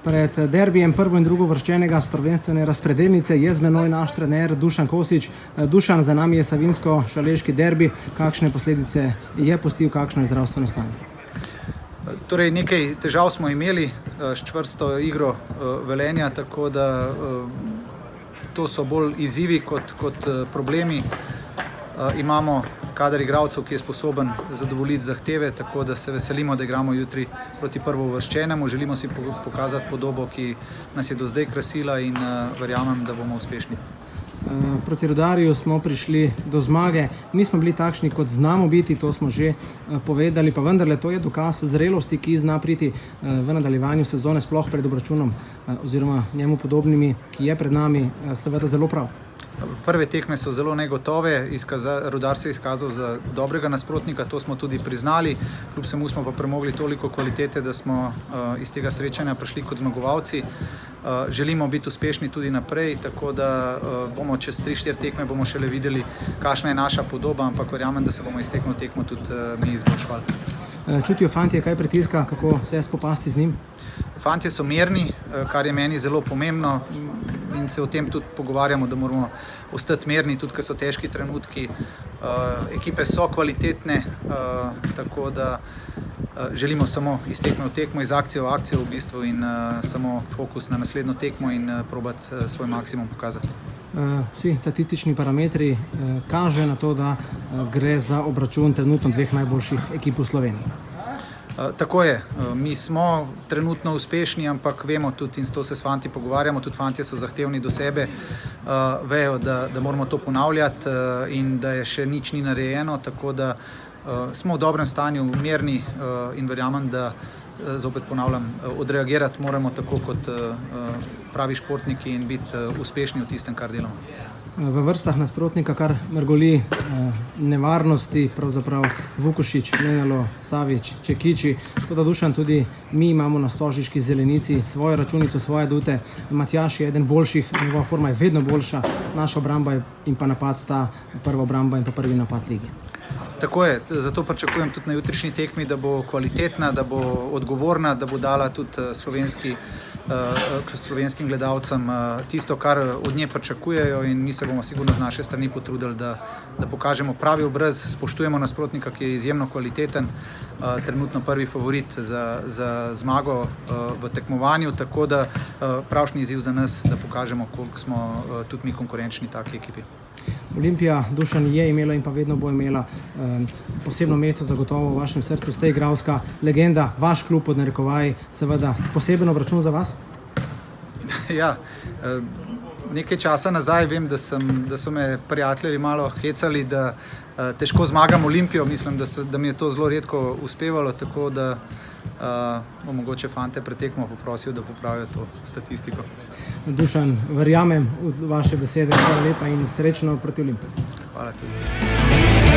Pred derbijem prvo in drugo vrščenega s prvenstvene razpredelnice je z menoj naš trener Dušan Kosič. Dušan, za nami je savinjsko-šaleški derbi. Kakšne posledice je pustil, kakšno je zdravstveno stanje? Torej, nekaj težav smo imeli s čvrsto igro Velenja, tako da to so bolj izzivi kot problemi. Imamo kader igralcev, ki je sposoben zadovoljiti zahteve, tako da se veselimo, da igramo jutri proti prvouvrščenemu. Želimo si pokazati podobo, ki nas je do zdaj krasila, in verjamem, da bomo uspešni. Proti Rudarju smo prišli do zmage. Nismo bili takšni, kot znamo biti, to smo že povedali, pa vendarle to je dokaz zrelosti, ki zna priti v nadaljevanju sezone, sploh pred obračunom oziroma njemu podobnimi, ki je pred nami, seveda zelo prav. Prve tekme so zelo negotove, Rudar se je izkazal za dobrega nasprotnika, to smo tudi priznali, kljub vsemu smo pa premogli toliko kvalitete, da smo iz tega srečanja prišli kot zmagovalci. Želimo biti uspešni tudi naprej, tako da bomo čez 3-4 tekme bomo šele videli, kakšna je naša podoba, ampak verjamem, da se bomo iz tekme v tekmo tudi mi izboljšvali. Čutijo fantje kaj pritiska, kako se spopasti z njim? Fantje so mirni, kar je meni zelo pomembno, in se o tem tudi pogovarjamo, da moramo ostati mirni, tudi ko so težki trenutki. Ekipe so kvalitetne, tako da želimo samo iz tekme v tekmo, iz akcije v akcijo v bistvu, in samo fokus na naslednjo tekmo in probati svoj maksimum pokazati. Vsi statistični parametri kažejo na to, da gre za obračun trenutno dveh najboljših ekip v Sloveniji. Tako je, mi smo trenutno uspešni, ampak vemo tudi, in to se s fanti pogovarjamo, tudi fantje so zahtevni do sebe, vejo, da moramo to ponavljati in da je še nič ni narejeno, tako da smo v dobrem stanju, mirni, in verjamem, da, zopet ponavljam, odreagirati moramo tako kot pravi športniki in biti uspešni v tistem, kar delamo. V vrstah nasprotnika kar mrgoli nevarnosti, pravzaprav Vukušić, Menalo, Savić, Čekići. Toda Dušan, tudi mi imamo na stožiški zelenici svojo računico, svoje adute. Matjaž je eden boljših, njegova forma je vedno boljša, naša obramba in pa napad sta prva obramba in pa prvi napad lige. Tako je, zato pričakujem tudi na jutrišnji tekmi, da bo kvalitetna, da bo odgovorna, da bo dala tudi slovenskim gledalcem tisto, kar od nje pričakujejo, in mi se bomo sigurno z naše strani potrudili, da pokažemo pravi obraz, spoštujemo nasprotnika, ki je izjemno kvaliteten, trenutno prvi favorit za zmago v tekmovanju, tako da pravšnji izziv za nas, da pokažemo, koliko smo tudi mi konkurenčni taki ekipi. Olimpija, Dušan, je imela in pa vedno bo imela posebno mesto zagotovo v vašem srcu, ste igralska legenda, vaš klub pod narekovaji, seveda poseben obračun za vas? Ja, nekaj časa nazaj vem, da so me prijatelji malo hecali, da težko zmagam Olimpijo, mislim, da mi je to zelo redko uspevalo, tako da bom mogoče fante pred tekmo poprosil, da popravijo to statistiko. Dušan, verjamem v vaše besede, hvala lepa in srečno proti Olimpiji. Hvala tudi.